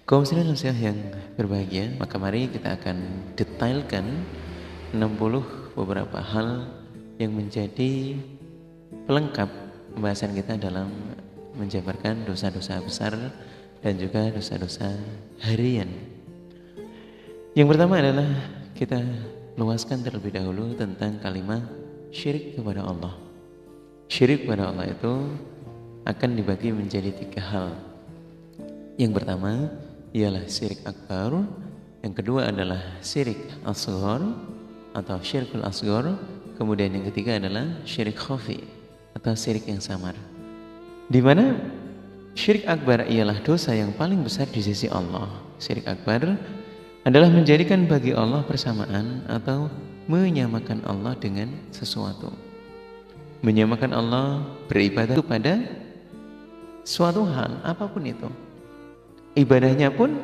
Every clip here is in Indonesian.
Kaum muslimin muslimat yang berbahagia, maka mari kita akan detailkan 60 beberapa hal yang menjadi pelengkap pembahasan kita dalam menjabarkan dosa-dosa besar dan juga dosa-dosa harian. Yang pertama adalah kita luaskan terlebih dahulu tentang kalimat syirik kepada Allah. Syirik kepada Allah itu akan dibagi menjadi 3 hal. Yang pertama ialah syirik akbar, yang kedua adalah syirik asghar atau syirkul asghar, kemudian yang ketiga adalah syirik khafi atau syirik yang samar. Di mana syirik akbar ialah dosa yang paling besar di sisi Allah. Syirik akbar adalah menjadikan bagi Allah persamaan atau menyamakan Allah dengan sesuatu. Menyamakan Allah beribadah kepada suatu hal apapun itu. Ibadahnya pun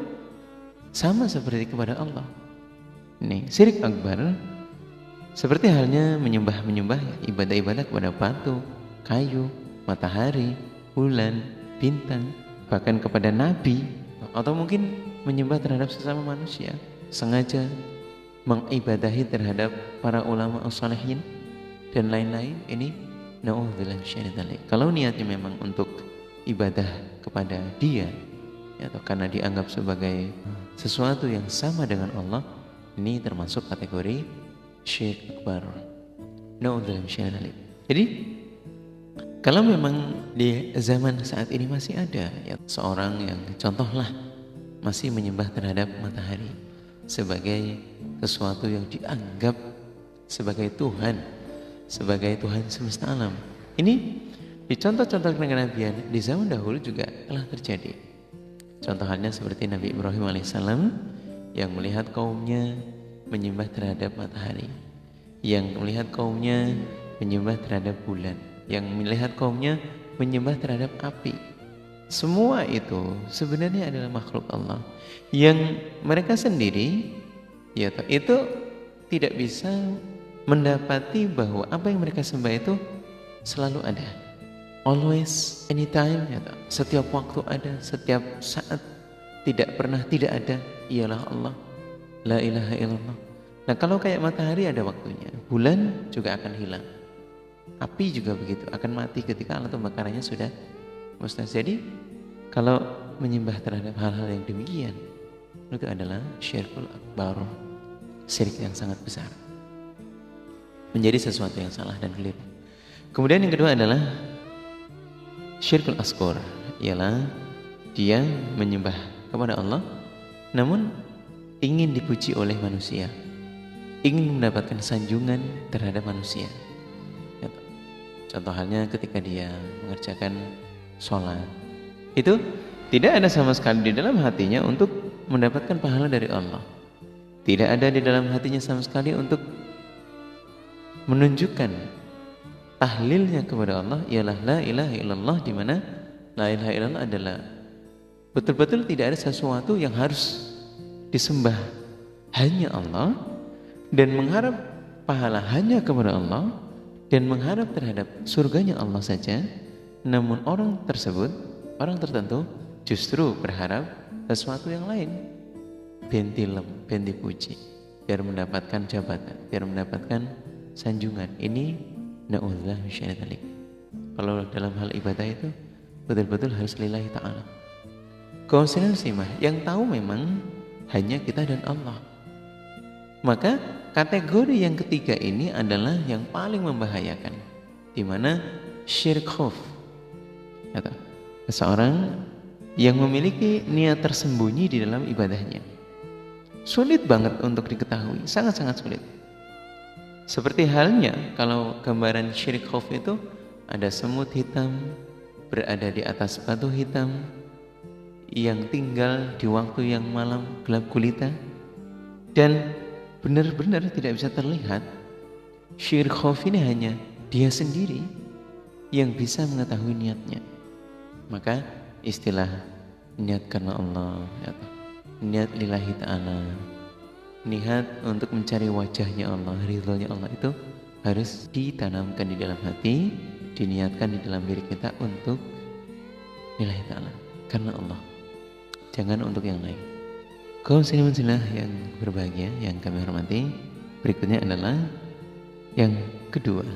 sama seperti kepada Allah. Ini syirik akbar seperti halnya menyembah ibadah-ibadah kepada batu, kayu, matahari, bulan, bintang, bahkan kepada nabi, atau mungkin menyembah terhadap sesama manusia, sengaja mengibadahi terhadap para ulama as-salihin dan lain-lain. Ini na'udzubillah min dzalik. Kalau niatnya memang untuk ibadah kepada dia, atau karena dianggap sebagai sesuatu yang sama dengan Allah, ini termasuk kategori syirik akbar. Na'udzubillah min dzalik. Jadi kalau memang di zaman saat ini masih ada ya, seorang yang contohlah masih menyembah terhadap matahari sebagai sesuatu yang dianggap sebagai Tuhan, sebagai Tuhan semesta alam. Ini di contoh-contoh kenabian di zaman dahulu juga telah terjadi. Contoh halnya seperti Nabi Ibrahim alaihissalam yang melihat kaumnya menyembah terhadap matahari, yang melihat kaumnya menyembah terhadap bulan, yang melihat kaumnya menyembah terhadap api. Semua itu sebenarnya adalah makhluk Allah yang mereka sendiri ya itu tidak bisa mendapati bahwa apa yang mereka sembah itu selalu ada. Always, anytime, ya, setiap waktu ada, setiap saat, tidak pernah tidak ada, ialah Allah, la ilaha illallah. Nah kalau kayak matahari ada waktunya, bulan juga akan hilang, api juga begitu, akan mati ketika alat pembakarannya sudah musnah. Jadi kalau menyembah terhadap hal-hal yang demikian, itu adalah syirkul akbar, syirik yang sangat besar, menjadi sesuatu yang salah dan keliru. Kemudian yang kedua adalah syirkul asghar, ialah dia menyembah kepada Allah namun ingin dipuji oleh manusia, ingin mendapatkan sanjungan terhadap manusia. Contoh halnya ketika dia mengerjakan sholat, itu tidak ada sama sekali di dalam hatinya untuk mendapatkan pahala dari Allah, tidak ada di dalam hatinya sama sekali untuk menunjukkan tahlilnya kepada Allah ialah la ilaha illallah, di mana la ilaha illallah adalah betul-betul tidak ada sesuatu yang harus disembah, hanya Allah, dan mengharap pahala hanya kepada Allah, dan mengharap terhadap surganya Allah saja. Namun orang tersebut, orang tertentu justru berharap sesuatu yang lain, bentilem, bentipuji, biar mendapatkan jabatan, biar mendapatkan sanjungan. Ini na'udzubillah min dzalik. Kalau dalam hal ibadah itu betul-betul harus lillahi ta'ala. Kaum muslimah yang tahu memang hanya kita dan Allah. Maka kategori yang ketiga ini adalah yang paling membahayakan, di mana syirik khauf. Seseorang yang memiliki niat tersembunyi di dalam ibadahnya, sulit banget untuk diketahui, sangat-sangat sulit. Seperti halnya kalau gambaran syirik khauf itu ada semut hitam berada di atas batu hitam yang tinggal di waktu yang malam gelap gulita dan benar-benar tidak bisa terlihat. Syirik khauf ini hanya dia sendiri yang bisa mengetahui niatnya. Maka istilah niat karena Allah, niat lillahi ta'ala, niat untuk mencari wajahnya Allah, ridhonya Allah, itu harus ditanamkan di dalam hati, diniatkan di dalam diri kita untuk lillahi ta'ala, karena Allah. jangan untuk yang lain. Kaum muslimin yang berbahagia, yang kami hormati, berikutnya adalah yang kedua.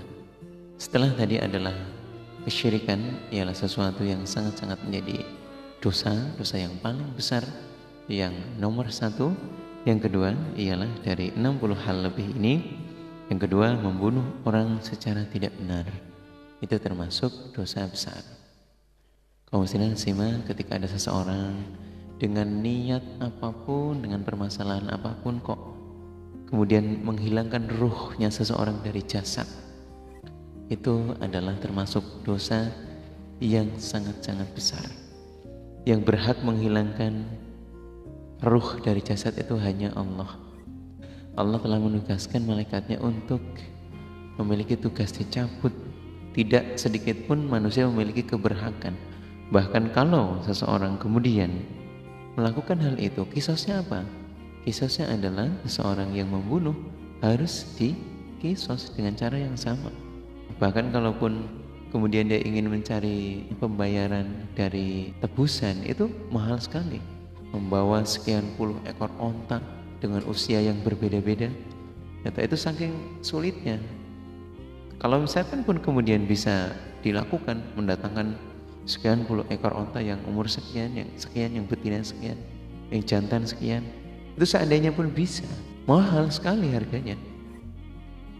Setelah tadi adalah kesyirikan, ialah sesuatu yang sangat-sangat menjadi dosa yang paling besar, yang nomor satu. Yang kedua ialah dari 60 hal lebih ini, yang kedua membunuh orang secara tidak benar. Itu termasuk dosa besar. Kaum muslimin ketika ada seseorang dengan niat apapun, dengan permasalahan apapun kok kemudian menghilangkan ruhnya seseorang dari jasad, itu adalah termasuk dosa yang sangat-sangat besar. Yang berhak menghilangkan ruh dari jasad itu hanya Allah. Allah telah menugaskan malaikatnya untuk memiliki tugas dicabut. Tidak sedikit pun manusia memiliki keberhakan. Bahkan kalau seseorang kemudian melakukan hal itu, kisosnya apa? Kisosnya adalah seseorang yang membunuh harus dikisos dengan cara yang sama. Bahkan kalaupun kemudian dia ingin mencari pembayaran dari tebusan, itu mahal sekali. Membawa sekian puluh ekor onta dengan usia yang berbeda-beda, itu saking sulitnya. Kalau misalkan pun kemudian bisa dilakukan, mendatangkan sekian puluh ekor onta yang umur sekian, yang betina sekian, yang jantan sekian, itu seandainya pun bisa, mahal sekali harganya.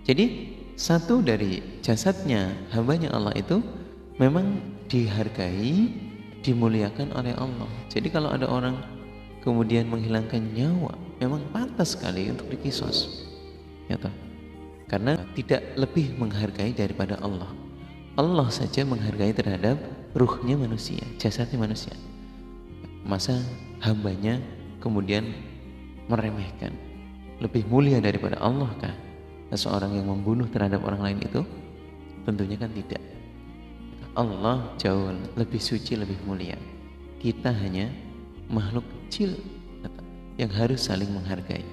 Jadi satu dari jasadnya hambanya Allah itu memang dihargai, dimuliakan oleh Allah. Jadi kalau ada orang kemudian menghilangkan nyawa, memang pantas sekali untuk dikisos, ya toh? Karena tidak lebih menghargai daripada Allah. Allah saja menghargai terhadap ruhnya manusia, jasadnya manusia. Masa hambanya kemudian meremehkan? Lebih mulia daripada Allah kah seseorang yang membunuh terhadap orang lain itu? Tentunya kan tidak. Allah jauh lebih suci, lebih mulia. Kita hanya makhluk kecil yang harus saling menghargai,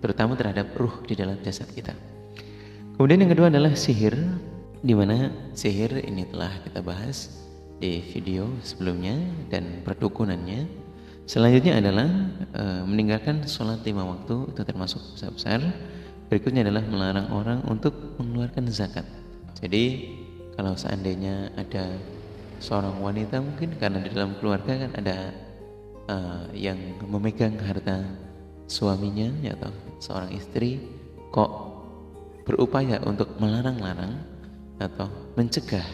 terutama terhadap ruh di dalam jasad kita. Kemudian yang kedua adalah sihir, di mana sihir ini telah kita bahas di video sebelumnya dan perdukunannya. Selanjutnya adalah meninggalkan sholat 5 waktu, itu termasuk dosa besar. Berikutnya adalah melarang orang untuk mengeluarkan zakat. Jadi kalau seandainya ada seorang wanita, mungkin karena di dalam keluarga kan ada yang memegang harta suaminya, atau seorang istri kok berupaya untuk melarang-larang atau mencegah,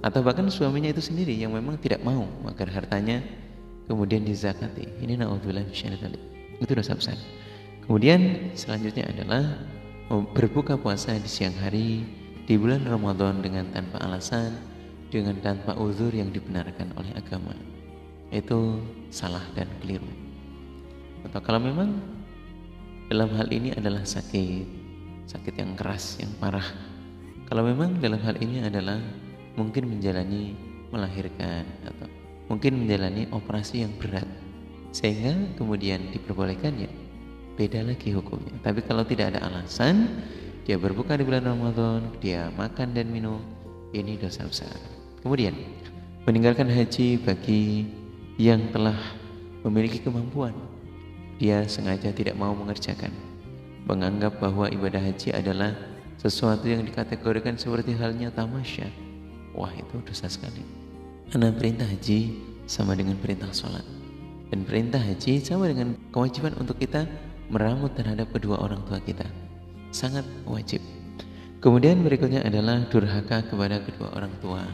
atau bahkan suaminya itu sendiri yang memang tidak mau agar hartanya kemudian dizakati. Ini na'udzubillah minasyaitonir rajim. Itu dosa besar. Kemudian selanjutnya adalah berbuka puasa di siang hari di bulan Ramadan dengan tanpa alasan, dengan tanpa uzur yang dibenarkan oleh agama. Itu salah dan keliru. Atau kalau memang dalam hal ini adalah sakit yang keras, yang parah, kalau memang dalam hal ini adalah mungkin melahirkan atau mungkin menjalani operasi yang berat sehingga kemudian diperbolehkan, ya beda lagi hukumnya. Tapi kalau tidak ada alasan, dia berbuka di bulan Ramadan, dia makan dan minum, ini dosa besar. Kemudian meninggalkan haji bagi yang telah memiliki kemampuan, dia sengaja tidak mau mengerjakan, menganggap bahwa ibadah haji adalah sesuatu yang dikategorikan seperti halnya tamasya. Wah, itu dosa sekali. Karena perintah haji sama dengan perintah sholat, dan perintah haji sama dengan kewajiban untuk kita meramut terhadap kedua orang tua kita, sangat wajib. Kemudian berikutnya adalah durhaka kepada kedua orang tua.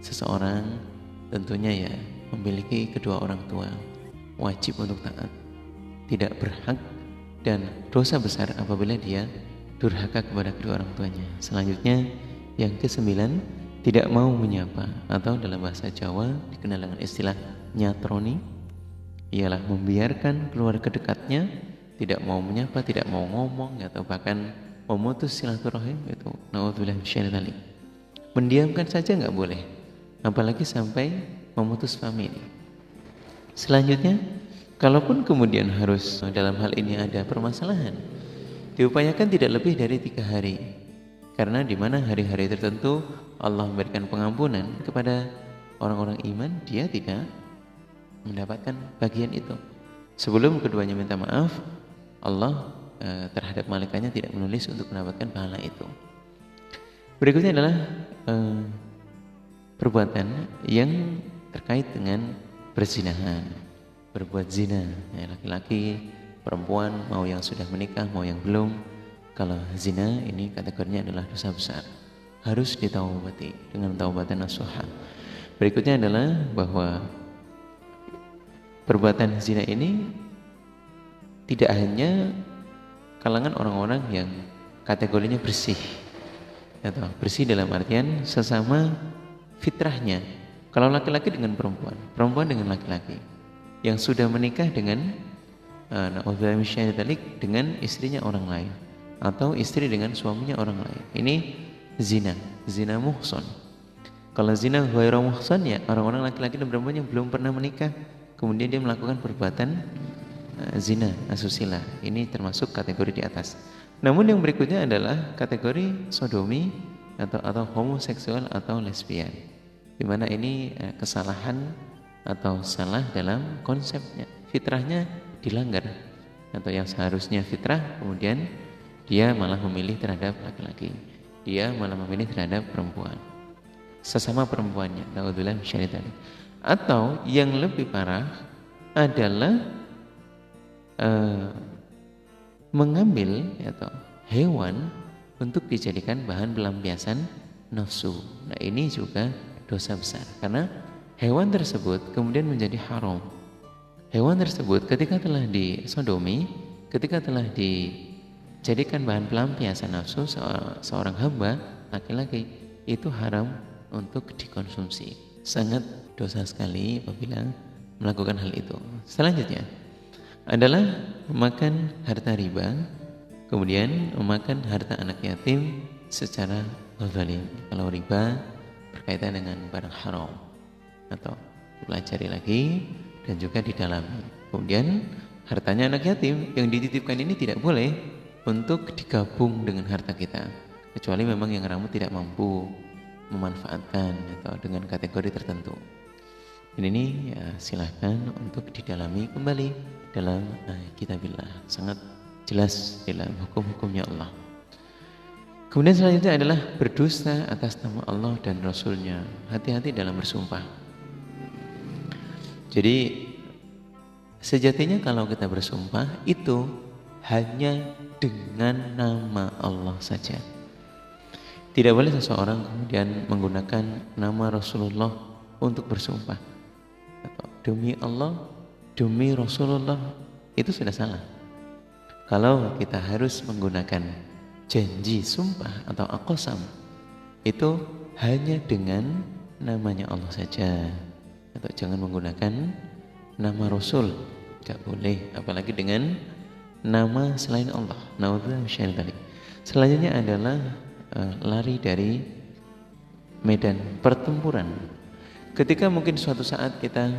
Seseorang tentunya ya memiliki kedua orang tua, wajib untuk taat, tidak berhak dan dosa besar apabila dia durhaka kepada kedua orang tuanya. Selanjutnya yang ke-9, tidak mau menyapa, atau dalam bahasa Jawa dikenal dengan istilah nyatroni, ialah membiarkan keluarga dekatnya tidak mau menyapa, tidak mau ngomong, atau bahkan memutus silaturahim. Itu naudzubillah minasyaitonir rajim. Mendiamkan saja nggak boleh, apalagi sampai memutus famili. Selanjutnya, kalaupun kemudian harus dalam hal ini ada permasalahan, diupayakan tidak lebih dari 3 hari, karena di mana hari-hari tertentu Allah memberikan pengampunan kepada orang-orang iman, dia tidak mendapatkan bagian itu. Sebelum keduanya minta maaf, Allah terhadap malaikatnya tidak menulis untuk mendapatkan pahala itu. Berikutnya adalah perbuatan yang terkait dengan perzinahan, berbuat zina, ya, laki-laki, perempuan, mau yang sudah menikah, mau yang belum. Kalau zina ini kategorinya adalah dosa besar, harus ditaubati dengan taubatan nasuha. Berikutnya adalah bahwa perbuatan zina ini tidak hanya kalangan orang-orang yang kategorinya bersih, atau bersih dalam artian sesama fitrahnya. Kalau laki-laki dengan perempuan, perempuan dengan laki-laki, yang sudah menikah dengan dengan istrinya orang lain, atau istri dengan suaminya orang lain, ini zina, zina muhson. Kalau zina ghairu muhson, ya orang-orang laki-laki dan perempuan yang belum pernah menikah, kemudian dia melakukan perbuatan zina, asusila, ini termasuk kategori di atas. Namun yang berikutnya adalah kategori sodomi atau homoseksual atau lesbian, di mana ini kesalahan atau salah dalam konsepnya, fitrahnya dilanggar, atau yang seharusnya fitrah kemudian dia malah memilih terhadap laki-laki, dia malah memilih terhadap perempuan, sesama perempuannya. Naudzubillah min syaitan. Atau yang lebih parah adalah mengambil atau hewan untuk dijadikan bahan pelampiasan nafsu. Nah, ini juga dosa besar karena hewan tersebut kemudian menjadi haram. Hewan tersebut ketika telah disodomi, ketika telah dijadikan bahan pelampiasan nafsu seorang hamba laki-laki, itu haram untuk dikonsumsi. Sangat dosa sekali apabila melakukan hal itu. Selanjutnya adalah memakan harta riba, kemudian memakan harta anak yatim secara zalim. Kalau riba berkaitan dengan barang haram, atau dipelajari lagi dan juga didalami. Kemudian hartanya anak yatim yang dititipkan ini tidak boleh untuk digabung dengan harta kita, kecuali memang yang ramu tidak mampu memanfaatkan atau dengan kategori tertentu. Dan ini ya, silahkan untuk didalami kembali dalam kitabillah, sangat jelas dalam hukum-hukumnya Allah. Kemudian selanjutnya adalah berdusta atas nama Allah dan Rasulnya. Hati-hati dalam bersumpah. Jadi sejatinya kalau kita bersumpah itu hanya dengan nama Allah saja. Tidak boleh seseorang kemudian menggunakan nama Rasulullah untuk bersumpah, atau demi Allah, demi Rasulullah, itu sudah salah. Kalau kita harus menggunakan janji sumpah atau aqsam, itu hanya dengan namanya Allah saja, atau jangan menggunakan nama Rasul, tidak boleh, apalagi dengan nama selain Allah. Naudzubillah min dzalik. Selanjutnya adalah lari dari medan pertempuran. Ketika mungkin suatu saat kita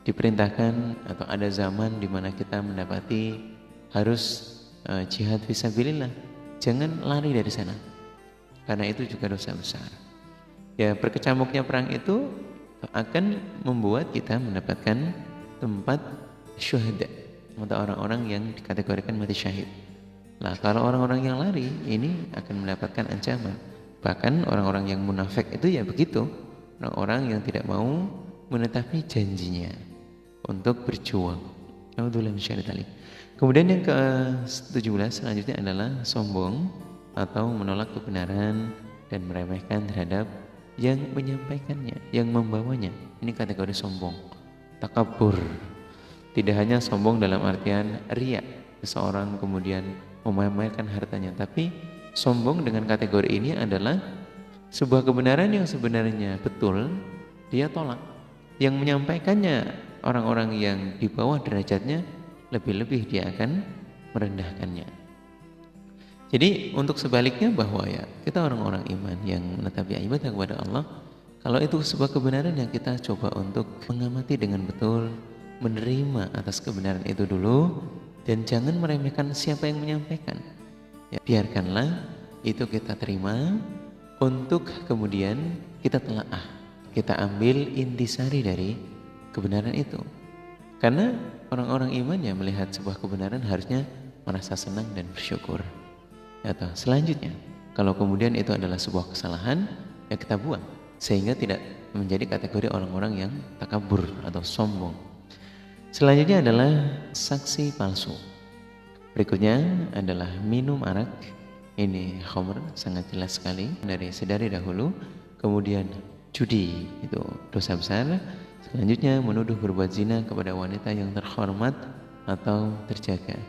diperintahkan atau ada zaman di mana kita mendapati harus jihad fisabilillah, jangan lari dari sana, karena itu juga dosa besar. Ya, berkecamuknya perang itu akan membuat kita mendapatkan tempat syuhada, atau orang-orang yang dikategorikan mati syahid. Nah, kalau orang-orang yang lari ini akan mendapatkan ancaman. Bahkan orang-orang yang munafik itu ya begitu, orang-orang yang tidak mau menetapi janjinya untuk berjuang. Alhamdulillah min syarri dzalik. Kemudian yang ke-17 selanjutnya adalah sombong atau menolak kebenaran dan meremehkan terhadap yang menyampaikannya, yang membawanya. Ini kategori sombong, takabur. Tidak hanya sombong dalam artian riya, seseorang kemudian memamerkan hartanya, tapi sombong dengan kategori ini adalah sebuah kebenaran yang sebenarnya betul, dia tolak. Yang menyampaikannya orang-orang yang di bawah derajatnya, lebih-lebih dia akan merendahkannya. Jadi untuk sebaliknya bahwa ya kita orang-orang iman yang menetapi ibadah kepada Allah, kalau itu sebuah kebenaran yang kita coba untuk mengamati dengan betul, menerima atas kebenaran itu dulu, dan jangan meremehkan siapa yang menyampaikan. Ya, biarkanlah itu kita terima untuk kemudian kita telaah, kita ambil intisari dari kebenaran itu. Karena orang-orang iman yang melihat sebuah kebenaran harusnya merasa senang dan bersyukur. Atau selanjutnya, kalau kemudian itu adalah sebuah kesalahan, ya kita buang. Sehingga tidak menjadi kategori orang-orang yang takabur atau sombong. Selanjutnya adalah saksi palsu. Berikutnya adalah minum arak. Ini khamr, sangat jelas sekali sedari dahulu. Kemudian judi, itu dosa besar. Selanjutnya menuduh berbuat zina kepada wanita yang terhormat atau terjaga.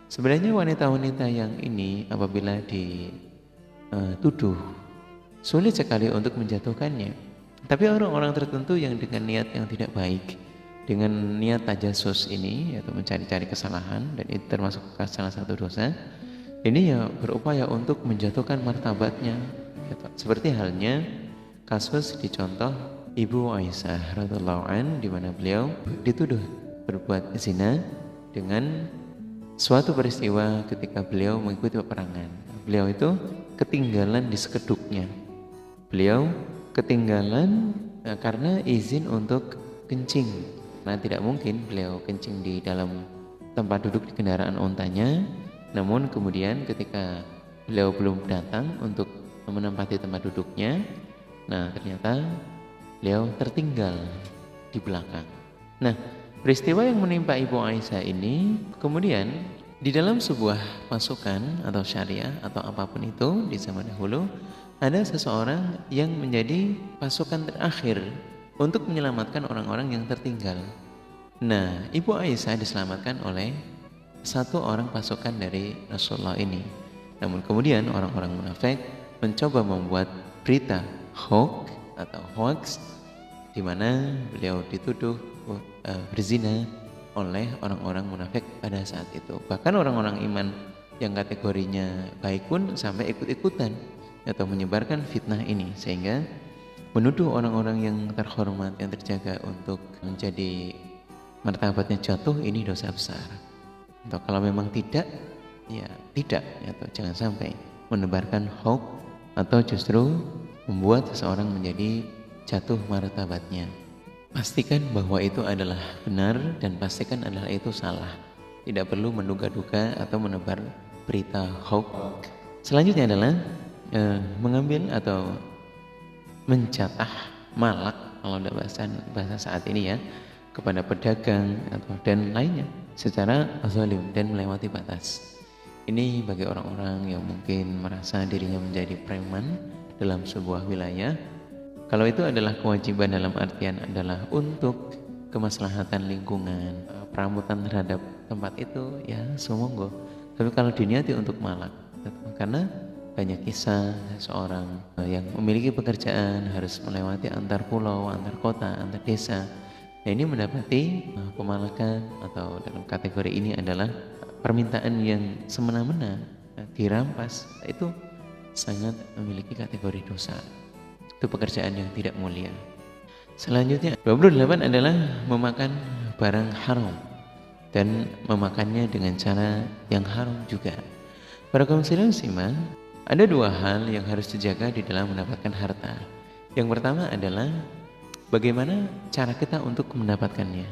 Sebenarnya wanita-wanita yang ini apabila dituduh sulit sekali untuk menjatuhkannya. Tapi orang-orang tertentu yang dengan niat yang tidak baik, dengan niat tajasus ini, yaitu mencari-cari kesalahan, dan itu termasuk salah satu dosa, ini ya berupaya untuk menjatuhkan martabatnya. Seperti halnya kasus dicontoh Ibu Aisyah radhiyallahu an, di mana beliau dituduh berbuat zina dengan suatu peristiwa ketika beliau mengikuti peperangan. Beliau itu ketinggalan di sekeduknya. Beliau ketinggalan karena izin untuk kencing. Nah, tidak mungkin beliau kencing di dalam tempat duduk di kendaraan ontanya. Namun kemudian ketika beliau belum datang untuk menempati tempat duduknya, nah ternyata beliau tertinggal di belakang. Nah, peristiwa yang menimpa Ibu Aisyah ini kemudian di dalam sebuah pasukan atau syariah atau apapun itu di zaman dahulu, ada seseorang yang menjadi pasukan terakhir untuk menyelamatkan orang-orang yang tertinggal. Nah, Ibu Aisyah diselamatkan oleh satu orang pasukan dari Rasulullah ini. Namun kemudian orang-orang munafik mencoba membuat berita hoax di mana beliau dituduh berzina oleh orang-orang munafik pada saat itu. Bahkan orang-orang iman yang kategorinya baik pun sampai ikut-ikutan atau menyebarkan fitnah ini, sehingga menuduh orang-orang yang terhormat, yang terjaga untuk menjadi martabatnya jatuh, ini dosa besar. Atau kalau memang tidak, ya tidak, atau jangan sampai menebarkan hoax atau justru membuat seseorang menjadi jatuh martabatnya. Pastikan bahwa itu adalah benar dan pastikan adalah itu salah. Tidak perlu menduga-duga atau menebar berita hoax. Selanjutnya adalah mengambil atau menjatah malak, kalau ada bahasa saat ini ya, kepada pedagang atau dan lainnya secara zalim dan melewati batas. Ini bagi orang-orang yang mungkin merasa dirinya menjadi preman dalam sebuah wilayah. Kalau itu adalah kewajiban dalam artian adalah untuk kemaslahatan lingkungan, perambutan terhadap tempat itu, ya sumonggo. Tapi kalau diniati untuk malak, karena banyak kisah seorang yang memiliki pekerjaan harus melewati antar pulau, antar kota, antar desa. Nah, ini mendapati pemalakan, atau dalam kategori ini adalah permintaan yang semena-mena, dirampas. Itu sangat memiliki kategori dosa. Itu pekerjaan yang tidak mulia. Selanjutnya 28 adalah memakan barang haram dan memakannya dengan cara yang haram juga. Para kaum muslimin, ada dua hal yang harus dijaga di dalam mendapatkan harta. Yang pertama adalah bagaimana cara kita untuk mendapatkannya.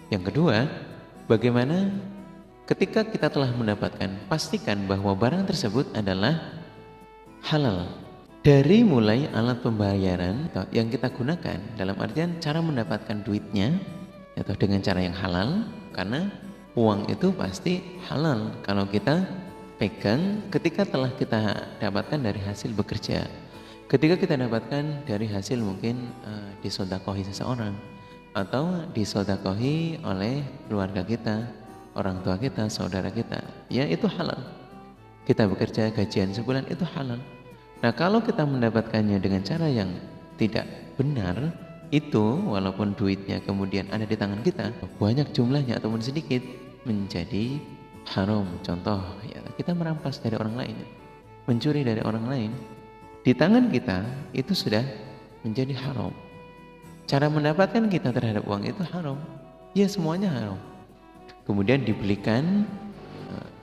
Yang kedua, bagaimana ketika kita telah mendapatkan, pastikan bahwa barang tersebut adalah halal. Dari mulai alat pembayaran yang kita gunakan, dalam artian cara mendapatkan duitnya atau dengan cara yang halal, karena uang itu pasti halal kalau kita pegang ketika telah kita dapatkan dari hasil bekerja. Ketika kita dapatkan dari hasil mungkin disodakohi seseorang atau disodakohi oleh keluarga kita, orang tua kita, saudara kita, ya itu halal. Kita bekerja gajian sebulan, itu halal. Nah, kalau kita mendapatkannya dengan cara yang tidak benar, itu walaupun duitnya kemudian ada di tangan kita, banyak jumlahnya ataupun sedikit, menjadi haram. Contoh, ya, kita merampas dari orang lain, mencuri dari orang lain, di tangan kita itu sudah menjadi haram. Cara mendapatkan kita terhadap uang itu haram, ya semuanya haram. Kemudian dibelikan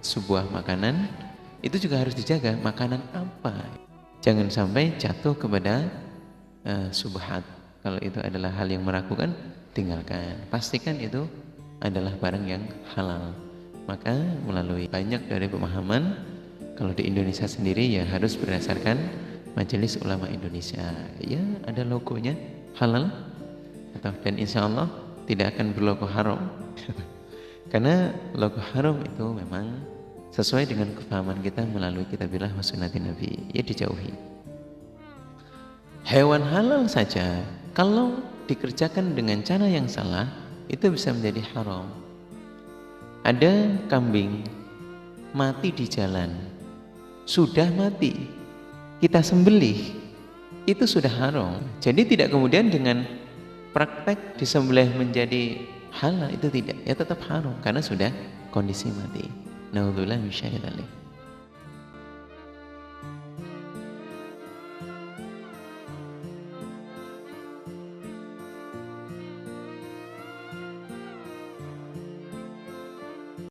sebuah makanan, itu juga harus dijaga, makanan apa. Jangan sampai jatuh kepada subhat. Kalau itu adalah hal yang meragukan, tinggalkan. Pastikan itu adalah barang yang halal. Maka melalui banyak dari pemahaman, kalau di Indonesia sendiri ya harus berdasarkan Majelis Ulama Indonesia. Ya ada logonya halal, dan insya Allah tidak akan berlogo haram. Karena logo haram itu memang sesuai dengan kefahaman kita melalui kitabillah wa sunnati Nabi, ya dijauhi. Hewan halal saja kalau dikerjakan dengan cara yang salah itu bisa menjadi haram. Ada kambing mati di jalan, sudah mati, kita sembelih, itu sudah haram. Jadi tidak kemudian dengan praktek disembelih menjadi halal, itu tidak, ya tetap haram karena sudah kondisi mati. Naudzubillah min syarri dzalik.